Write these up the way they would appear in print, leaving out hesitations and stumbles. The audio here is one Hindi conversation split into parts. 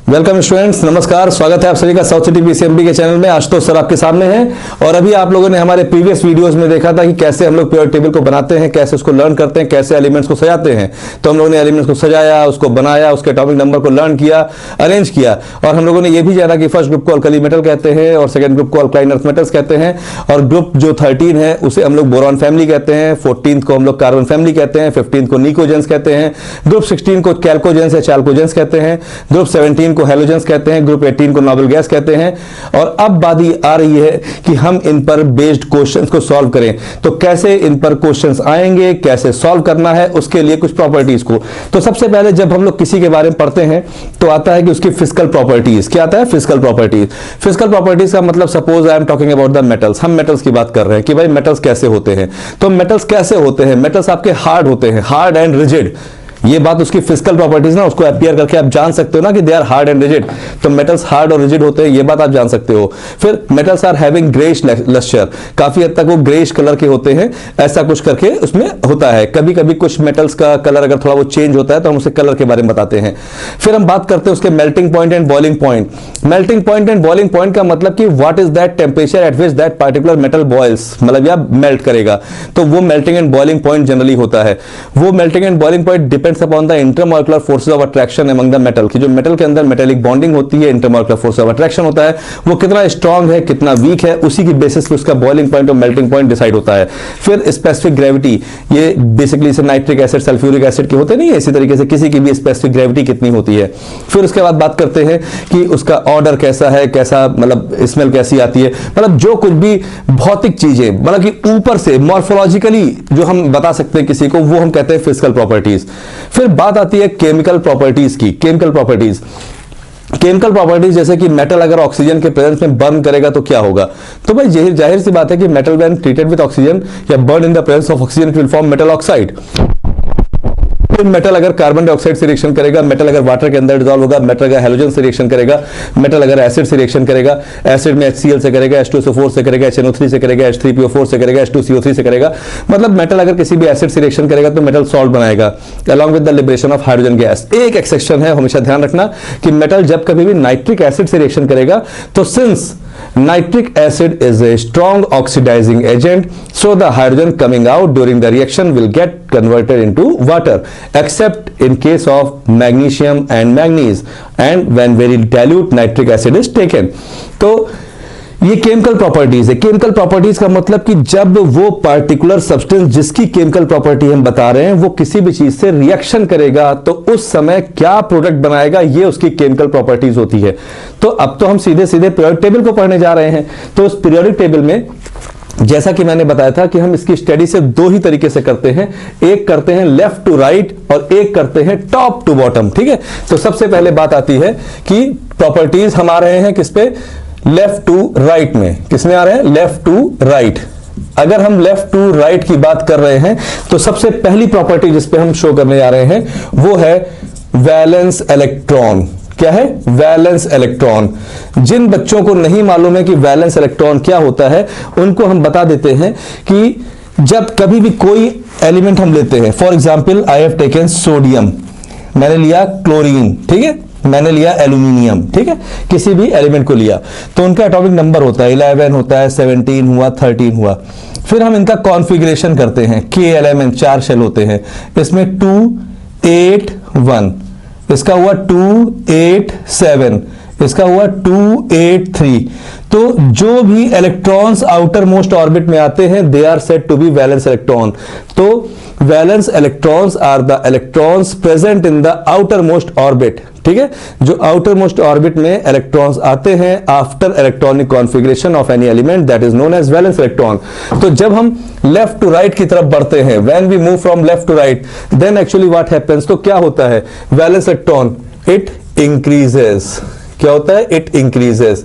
वेलकम स्टूडेंट्स, नमस्कार। स्वागत है आप सभी का साउथ सिटी पीसीएमबी के चैनल में। आशुतोष सर आपके सामने हैं और अभी आप लोगों ने हमारे प्रीवियस वीडियोस में देखा था कि कैसे हम लोग पीरियड टेबल को बनाते हैं, कैसे उसको लर्न करते हैं, कैसे एलिमेंट्स को सजाते हैं। तो हम लोगों ने एलिमेंट्स को सजाया, उसको बनाया, उसके एटॉमिक नंबर को लर्न किया, अरेंज किया और हम लोगों ने यह भी जाना कि फर्स्ट ग्रुप को अल्कली मेटल कहते हैं और सेकंड ग्रुप को अल्काइन अर्थ मेटल्स कहते हैं और ग्रुप जो 13 है उसे हम लोग बोरॉन फैमिली कहते हैं, 14th को हम लोग कार्बन फैमिली कहते हैं, 15th को निकोजेंस कहते हैं, ग्रुप 16 को कैल्कोजेंस या चाल्कोजेंस कहते हैं, ग्रुप 17 को हेलोजेंस कहते हैं, ग्रुप 18 को नोबल गैस कहते हैं। और अब बात आ रही है कि हम इन पर बेस्ड क्वेश्चंस को सॉल्व करें। तो कैसे इन पर क्वेश्चंस आएंगे, कैसे सॉल्व करना है, उसके लिए कुछ प्रॉपर्टीज को। तो सबसे पहले जब हम लोग किसी के बारे में पढ़ते हैं तो आता है कि उसकी फिजिकल प्रॉपर्टीज। क्या आता है? Physical properties. फिजिकल प्रॉपर्टीज का मतलब suppose I am talking about the metals. हम मेटल्स की बात कर रहे हैं कि भाई मेटल्स कैसे होते हैं। तो मेटल्स कैसे होते हैं? मेटल्स आपके हार्ड होते हैं, हार्ड एंड रिजिड। ये बात उसकी फिजिकल प्रॉपर्टीज ना, उसको अपीयर करके आप जान सकते हो ना कि they are hard and rigid. तो मेटल्स हार्ड और रिजिड होते हैं, ये बात आप जान सकते हो। फिर metals are having greyish lustre, काफी हद तक वो ग्रेइश कलर के होते हैं, ऐसा कुछ करके उसमें होता है। कभी कभी कुछ मेटल्स का कलर अगर थोड़ा वो चेंज होता है तो हम उसे कलर के बारे में बताते हैं। फिर हम बात करते हैं उसके melting point and boiling point. Melting point and boiling point का मतलब कि what is that temperature at which that particular metal boils, मतलब या मेल्ट करेगा। तो वो melting and boiling point generally होता है। वो melting and boiling point depends upon the intermolecular forces of attraction among the metal, की जो मेटल के अंदर मेटेलिक बॉन्डिंग होती है, इंटरमॉलिक्यूलर फोर्स ऑफ अट्रैक्शन होता है, वो कितना स्ट्रांग है, कितना वीक है, उसी की बेसिस पे उसका बॉइलिंग पॉइंट और मेल्टिंग पॉइंट डिसाइड होता है। फिर स्पेसिफिक ग्रेविटी, ये बेसिकली से नाइट्रिक एसिड सल्फ्यूरिक एसिड के होते नहीं है, इसी तरीके से किसी की भी स्पेसिफिक ग्रेविटी कितनी होती है। फिर उसके बाद बात करते हैं कि उसका ऑर्डर कैसा है, कैसा मतलब स्मेल कैसी आती है, मतलब जो कुछ भी भौतिक चीजें, मतलब कि ऊपर से मॉर्फोलॉजिकली जो हम बता सकते हैं किसी को, वो हम कहते हैं फिजिकल प्रॉपर्टीज। फिर बात आती है केमिकल प्रॉपर्टीज की। केमिकल प्रॉपर्टीज जैसे कि मेटल अगर ऑक्सीजन के प्रेजेंस में बर्न करेगा तो क्या होगा। तो भाई जाहिर सी बात है कि metal when treated with oxygen या burn in the presence of oxygen it will form metal oxide. Metal अगर कार्बन डाइऑक्साइड से रिएक्शन करेगा, मेटल अगर वाटर के अंदर डिसॉल्व होगा, मेटल अगर हेलोजन से रिएक्शन करेगा, मेटल अगर एसिड से रिएक्शन करेगा, एसिड में HCl से करेगा, H2SO4 से करेगा, HNO3 से करेगा, H3PO4 से करेगा, H2CO3 से करेगा। मतलब मेटल अगर किसी भी एसिड से रिएक्शन करेगा तो मेटल सॉल्ट बनाएगा along with the liberation of hydrogen gas. एक एक्सेप्शन है, हमेशा ध्यान रखना कि मेटल जब कभी भी नाइट्रिक एसिड से रिएक्शन करेगा तो since nitric acid is a strong oxidizing agent, so the hydrogen coming out during the reaction will get converted into water, except in case of magnesium and manganese and when very dilute nitric acid is taken. तो ये केमिकल प्रॉपर्टीज है। केमिकल प्रॉपर्टीज का मतलब कि जब वो पार्टिकुलर सब्सटेंस जिसकी केमिकल प्रॉपर्टी हम बता रहे हैं वो किसी भी चीज से रिएक्शन करेगा तो उस समय क्या प्रोडक्ट बनाएगा, ये उसकी केमिकल प्रॉपर्टीज होती है। तो अब तो हम सीधे सीधे पीरियोडिक टेबल को पढ़ने जा रहे हैं। तो उस पीरियोडिक टेबल में जैसा कि मैंने बताया था कि हम इसकी स्टडी से दो ही तरीके से करते हैं, एक करते हैं लेफ्ट टू राइट और एक करते हैं टॉप टू बॉटम। ठीक है, तो सबसे पहले बात आती है कि प्रॉपर्टीज हम आ रहे हैं किस पे, लेफ्ट टू राइट में। किसमें आ रहे हैं? Left to right. अगर हम लेफ्ट टू राइट की बात कर रहे हैं तो सबसे पहली प्रॉपर्टी जिस पे हम शो करने जा रहे हैं वो है वैलेंस इलेक्ट्रॉन। क्या है? Valence electron. जिन बच्चों को नहीं मालूम है कि वैलेंस इलेक्ट्रॉन क्या होता है उनको हम बता देते हैं कि जब कभी भी कोई एलिमेंट हम लेते हैं, for example I have taken sodium, मैंने लिया क्लोरीन, ठीक है, मैंने लिया एल्यूमिनियम, ठीक है, किसी भी एलिमेंट को लिया तो उनका एटॉमिक नंबर होता है 11 होता है, 17 हुआ, 13 हुआ। फिर हम इनका कॉन्फ़िगरेशन करते हैं, के एलिमेंट 4 शेल होते हैं, इसमें 2 8 1, इसका हुआ 2 8 7, इसका हुआ 2 8 3। तो जो भी इलेक्ट्रॉन्स आउटर मोस्ट ऑर्बिट में आते हैं they are said to be valence electron. तो valence electrons are the electrons present in the outer most orbit. ठीक है, जो आउटर मोस्ट ऑर्बिट में इलेक्ट्रॉन्स आते हैं after electronic configuration of any element that is known as valence electron. तो जब हम लेफ्ट टू राइट की तरफ बढ़ते हैं, when we move from left to right then actually what happens, तो क्या होता है, वैलेंस इलेक्ट्रॉन इट इंक्रीजेस। क्या होता है? It increases.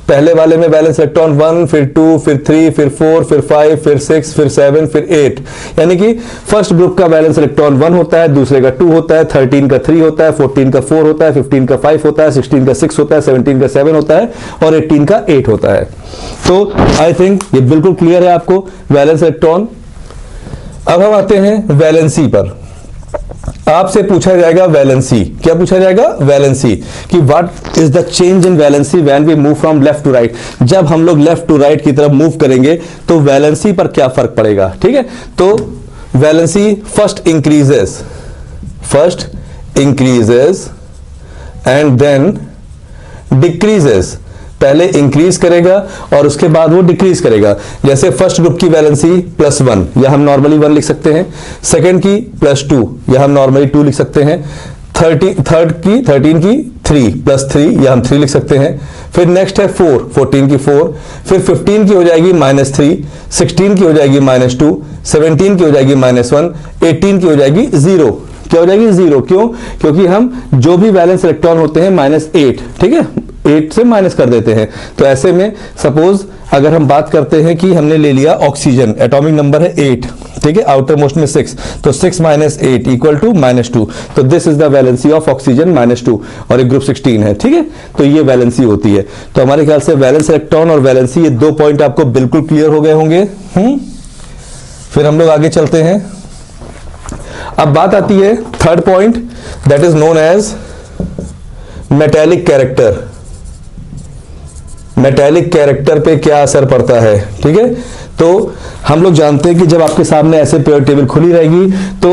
पहले वाले में वैलेंस इलेक्ट्रॉन 1, फिर 2, फिर 3, फिर 4, फिर 5, फिर 6, फिर 7, फिर 8, यानी कि फर्स्ट ग्रुप का वैलेंस इलेक्ट्रॉन 1 होता है, दूसरे का 2 होता है, 13 का 3 होता है, 14 का 4 होता है, 15 का 5 होता है, 16 का 6 होता है, 17 का 7 होता है और 18 का 8 होता है। तो आई थिंक ये बिल्कुल क्लियर है आपको वैलेंस इलेक्ट्रॉन। अब हम आते हैं वैलेंसी पर। आपसे पूछा जाएगा वैलेंसी। क्या पूछा जाएगा? वैलेंसी, कि what is the change in valency when we move from left to right. जब हम लोग लेफ्ट टू राइट की तरफ मूव करेंगे तो वैलेंसी पर क्या फर्क पड़ेगा। ठीक है, तो valency first increases and then decreases. पहले इंक्रीज करेगा और उसके बाद वो डिक्रीज करेगा। जैसे फर्स्ट ग्रुप की वैलेंसी +1, या हम नॉर्मली 1 लिख सकते हैं। सेकंड की +2, या हम नॉर्मली 2 लिख सकते हैं। थर्ड की 13 की 3 +3, या हम 3 लिख सकते हैं। फिर नेक्स्ट है 14 की 4, फिर 15 की हो जाएगी -3, 16 की हो जाएगी -2, 17 की हो जाएगी -1, 18 की हो जाएगी 0। क्या हो जाएगी? 0। क्यों? क्योंकि हम जो भी वैलेंस इलेक्ट्रॉन होते हैं -8, ठीक है, 8 से माइनस कर देते हैं। तो ऐसे में सपोज अगर हम बात करते हैं कि हमने ले लिया ऑक्सीजन, एटॉमिक नंबर है 8, ठीक है, आउटर मोस्ट में 6, तो 6 - 8 = -2। तो this is the valency of oxygen -2, और एक ग्रुप 16 है। ठीक है, तो ये वैलेंसी होती है। तो हमारे ख्याल से वैलेंस इलेक्ट्रॉन और वैलेंसी, ये 2 पॉइंट आपको बिल्कुल क्लियर हो गए होंगे। फिर हम लोग आगे चलते हैं। अब बात आती है third point, that is known as metallic character. Metallic character पे क्या असर पड़ता है। ठीक है, तो हम लोग जानते हैं कि जब आपके सामने ऐसे पीरियोडिक टेबल खुली रहेगी तो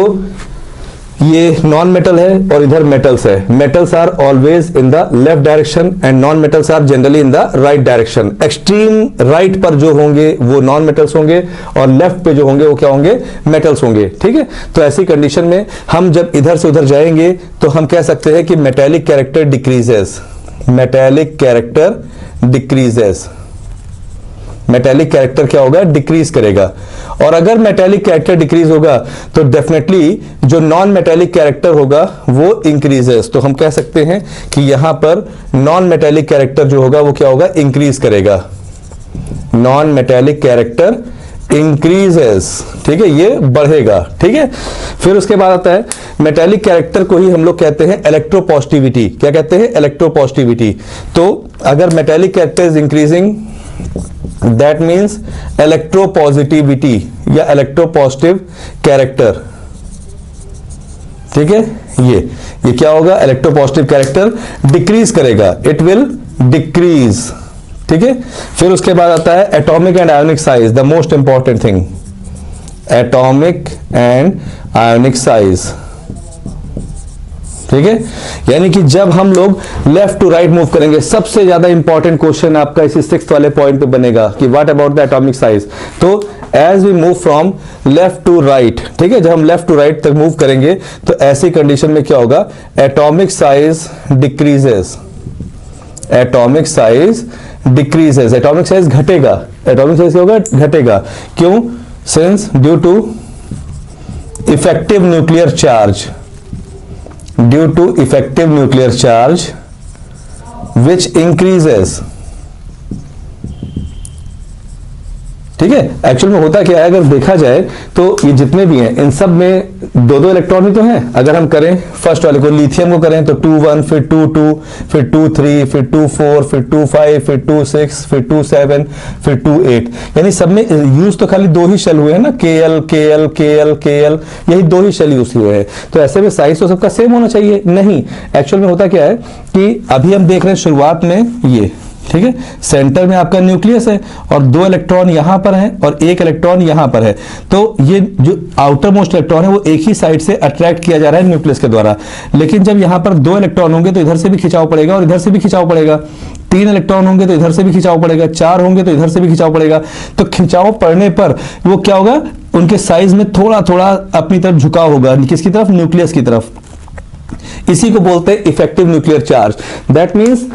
ये नॉन मेटल है और इधर मेटल्स है। Metals are always in the left direction and non metals are generally in the right direction. Extreme right पर जो होंगे वो नॉन मेटल्स होंगे और लेफ्ट पे जो होंगे वो क्या होंगे? मेटल्स होंगे। ठीक है, तो ऐसी कंडीशन में हम जब इधर से उधर जाएंगे तो हम कह सकते हैं कि metallic character decreases. Metallic character decreases. Metallic character क्या होगा? डिक्रीज करेगा। और अगर मेटेलिक कैरेक्टर डिक्रीज होगा तो डेफिनेटली जो नॉन मेटेलिक कैरेक्टर होगा वो इंक्रीजेस। तो हम कह सकते हैं कि यहां पर नॉन मेटेलिक कैरेक्टर जो होगा वो क्या होगा? इंक्रीज करेगा। Non metallic character increases. ठीक है, ये बढ़ेगा। ठीक है, फिर उसके बाद आता है मेटेलिक कैरेक्टर को ही हम लोग कहते हैं इलेक्ट्रोपॉजिटिविटी। क्या कहते हैं? इलेक्ट्रोपॉजिटिविटी। तो अगर metallic character is increasing, that means electropositivity या इलेक्ट्रोपॉजिटिव कैरेक्टर। ठीक है, ये क्या होगा? इलेक्ट्रोपॉजिटिव कैरेक्टर डिक्रीज करेगा, इट विल डिक्रीज। ठीक है, फिर उसके बाद आता है atomic and ionic size, the most important thing. Atomic and ionic size. ठीक है, यानी कि जब हम लोग लेफ्ट टू राइट मूव करेंगे, सबसे ज्यादा इंपॉर्टेंट क्वेश्चन आपका इसी 6th वाले पॉइंट पे बनेगा कि what about the atomic size. तो as we move from left to right, ठीक है, जब हम लेफ्ट टू राइट तक मूव करेंगे तो ऐसी कंडीशन में क्या होगा? Atomic size decreases. Atomic size decreases, atomic size घटेगा। एटॉमिक साइज क्या होगा? घटेगा। क्यों? Since due to effective nuclear charge, due to effective nuclear charge which increases। ठीक है, एक्चुअल में होता क्या है, अगर देखा जाए तो ये जितने भी हैं इन सब में 2-2 इलेक्ट्रॉन ही तो हैं। अगर हम करें फर्स्ट वाले को, लिथियम को करें तो 2-1, फिर 2-2, फिर 2-3, फिर 2-4, फिर 2-5, फिर 2-6, फिर 2-7, फिर 2-8, यानी सब में यूज तो खाली 2 ही शेल हुए हैं ना, KL KL KL KL, यही 2 ही शेल यूज हुए हैं। तो ऐसे में साइज तो सबका सेम होना चाहिए, नहीं। एक्चुअल में होता क्या है कि अभी हम देख रहे हैं शुरुआत में ये, ठीक है, सेंटर में आपका न्यूक्लियस है और 2 इलेक्ट्रॉन यहां पर हैं और 1 इलेक्ट्रॉन यहां पर है। तो ये जो आउटर मोस्ट इलेक्ट्रॉन है वो एक ही साइड से अट्रैक्ट किया जा रहा है न्यूक्लियस के द्वारा। लेकिन जब यहां पर 2 इलेक्ट्रॉन होंगे तो इधर से भी खिंचाव पड़ेगा और इधर से भी खिंचाव पड़ेगा। 3 इलेक्ट्रॉन होंगे तो इधर से भी खिंचाव पड़ेगा, 4 होंगे तो इधर से भी खिंचाव पड़ेगा। तो खिंचाव पड़ने पर वो क्या होगा? उनके साइज में थोड़ा थोड़ा अपनी तरफ झुकाव होगा। किसकी तरफ? न्यूक्लियस की तरफ। इसी को बोलते हैं effective nuclear charge. That means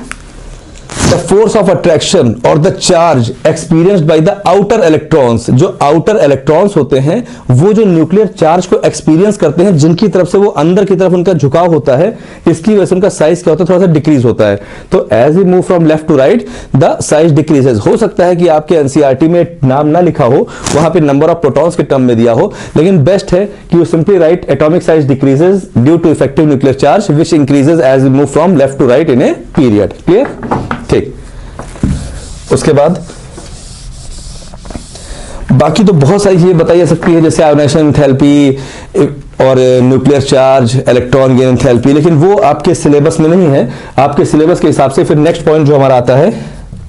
the force of attraction or the charge experienced by the outer electrons। जो outer electrons होते हैं वो जो न्यूक्लियर चार्ज को एक्सपीरियंस करते हैं, जिनकी तरफ से वो अंदर की तरफ उनका झुकाव होता है, इसकी वजह से उनका साइज क्या होता है? थोड़ा सा डिक्रीज होता है। तो as we move from left to right the size decreases. हो सकता है कि आपके एनसीईआरटी में नाम ना लिखा हो, वहां पे नंबर ऑफ प्रोटॉन्स के टर्म में दिया हो, लेकिन बेस्ट है कि you simply write atomic size decreases due to effective nuclear charge which increases as we move from left to right in a period. Clear? ठीक। उसके बाद बाकी तो बहुत सारी चीजें बताई जा सकती है, जैसे आयोनाइजेशन एंथैल्पी और nuclear charge, electron gain enthalpy, लेकिन वो आपके सिलेबस में नहीं है। आपके सिलेबस के हिसाब से फिर नेक्स्ट पॉइंट जो हमारा आता है,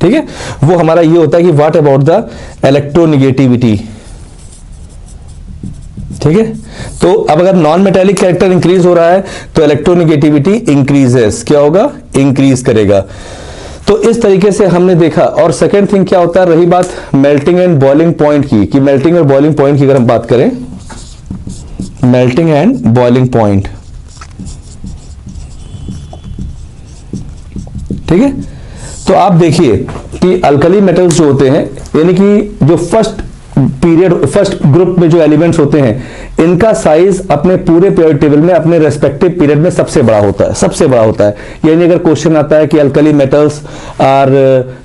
ठीक है, वो हमारा ये होता है कि व्हाट अबाउट द इलेक्ट्रोनेगेटिविटी। ठीक है, तो अब अगर नॉन मेटेलिक कैरेक्टर इंक्रीज हो रहा है तो इलेक्ट्रोनेगेटिविटी इंक्रीजेस, क्या होगा, इंक्रीज करेगा। तो इस तरीके से हमने देखा। और सेकेंड थिंग क्या होता है, रही बात मेल्टिंग एंड बॉइलिंग पॉइंट की, कि मेल्टिंग और बॉइलिंग पॉइंट की अगर हम बात करें, मेल्टिंग एंड बॉइलिंग पॉइंट, ठीक है, तो आप देखिए कि अल्कली मेटल्स जो होते हैं, यानी कि जो फर्स्ट ग्रुप में जो एलिमेंट्स होते हैं, इनका साइज अपने पूरे पीरियड टेबल में अपने रेस्पेक्टिव पीरियड में सबसे बड़ा होता है, सबसे बड़ा होता है। यानी अगर क्वेश्चन आता है कि alkali metals are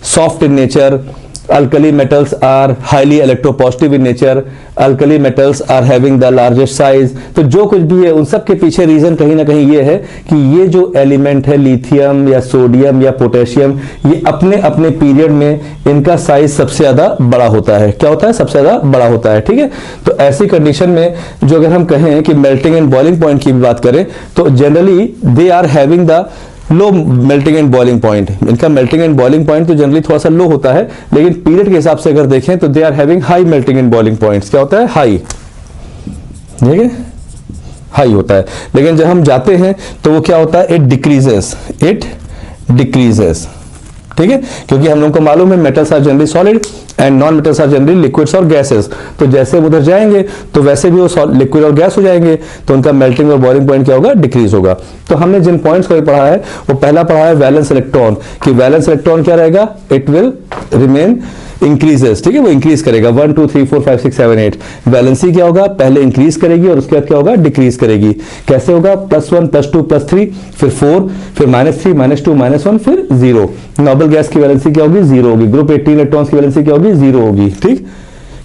soft in nature, alkali metals are highly electropositive in nature, alkali metals are having the largest size, तो जो कुछ भी है उन सब के पीछे रीजन कहीं ना कहीं ये है कि ये जो एलिमेंट है लिथियम या सोडियम या पोटेशियम, ये अपने अपने पीरियड में इनका साइज सबसे ज्यादा बड़ा होता है। क्या होता है, सबसे ज्यादा बड़ा होता है। ठीक है, तो ऐसी कंडीशन में जो अगर हम कहें कि मेल्टिंग एंड बॉइलिंग पॉइंट की भी बात करें तो generally they are having the low melting and boiling point. इनका मेल्टिंग एंड बॉइलिंग पॉइंट तो जनरली थोड़ा सा लो होता है, लेकिन पीरियड के हिसाब से अगर देखें तो they are having high melting and boiling points. क्या होता है, हाई, ठीक है, हाई होता है। लेकिन जब हम जाते हैं तो वो क्या होता है, इट डिक्रीजेस, इट डिक्रीजेस। ठीक है, क्योंकि हम लोगों को मालूम है metals are generally solid and non metals are generally liquids और गैसेस। तो जैसे उधर जाएंगे तो वैसे भी वो लिक्विड और गैस हो जाएंगे, तो उनका मेल्टिंग और बॉइलिंग पॉइंट क्या होगा, डिक्रीज होगा। तो हमने जिन पॉइंट्स को पढ़ा है वो पहला पढ़ा है वैलेंस इलेक्ट्रॉन, कि वैलेंस इलेक्ट्रॉन क्या रहेगा, इट विल रिमेन इंक्रीजेस। ठीक है, वो इंक्रीज करेगा 1 2 3 4 5 6 7 8। वैलेंसी क्या होगा, पहले इंक्रीज करेगी और उसके बाद क्या होगा, डिक्रीज करेगी। कैसे होगा, +1 +2 +3 फिर 4 फिर -3 -2 -1 फिर 0। नोबल गैस की वैलेंसी क्या होगी, 0 होगी। ग्रुप 18 इलेक्ट्रॉन्स की वैलेंसी क्या होगी, 0 होगी। ठीक,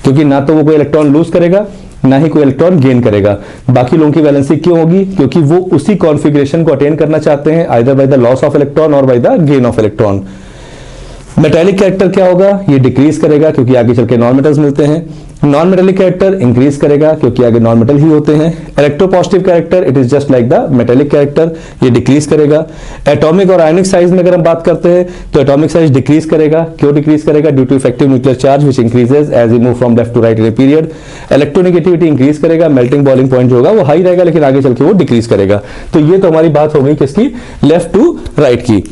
क्योंकि ना तो वो कोई इलेक्ट्रॉन लूज करेगा ना ही कोई इलेक्ट्रॉन गेन करेगा। बाकी लोगों की वैलेंसी क्यों होगी, क्योंकि वो उसी कॉन्फ़िगरेशन को अटेन करना चाहते हैं, either by the loss of electron और by the gain of electron. Metallic character क्या होगा, ये डिक्रीज करेगा क्योंकि आगे चल के नॉन मेटल्स मिलते हैं। नॉन मेटेलिक कैरेक्टर इंक्रीज करेगा क्योंकि आगे नॉन मेटल ही होते हैं। Electropositive character it is just like the metallic character, ये डिक्रीज करेगा। एटॉमिक और आयनिक साइज में अगर हम बात करते हैं तो एटॉमिक साइज डिक्रीज करेगा। क्यों डिक्रीज करेगा, due to effective nuclear charge which increases as we move from left to right in a period. Electronegativity increase करेगा, मेल्टिंग बॉइलिंग पॉइंट जो होगा वो हाई रहेगा लेकिन आगे चल के वो डिक्रीज करेगा। तो ये तो हमारी बात हो गई किसकी, लेफ्ट टू राइट की।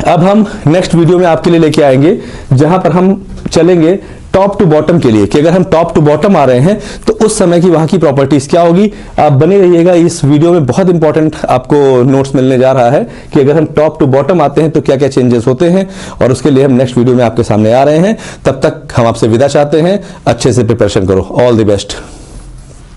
अब हम नेक्स्ट वीडियो में आपके लिए लेके आएंगे जहां पर हम चलेंगे टॉप टू बॉटम के लिए, कि अगर हम टॉप टू बॉटम आ रहे हैं तो उस समय की वहां की प्रॉपर्टीज क्या होगी। आप बने रहिएगा, इस वीडियो में बहुत इंपॉर्टेंट आपको नोट्स मिलने जा रहा है कि अगर हम टॉप टू बॉटम आते हैं तो क्या क्या चेंजेस होते हैं, और उसके लिए हम नेक्स्ट वीडियो में आपके सामने आ रहे हैं। तब तक हम आपसे विदा चाहते हैं, अच्छे से प्रिपरेशन करो। All the best.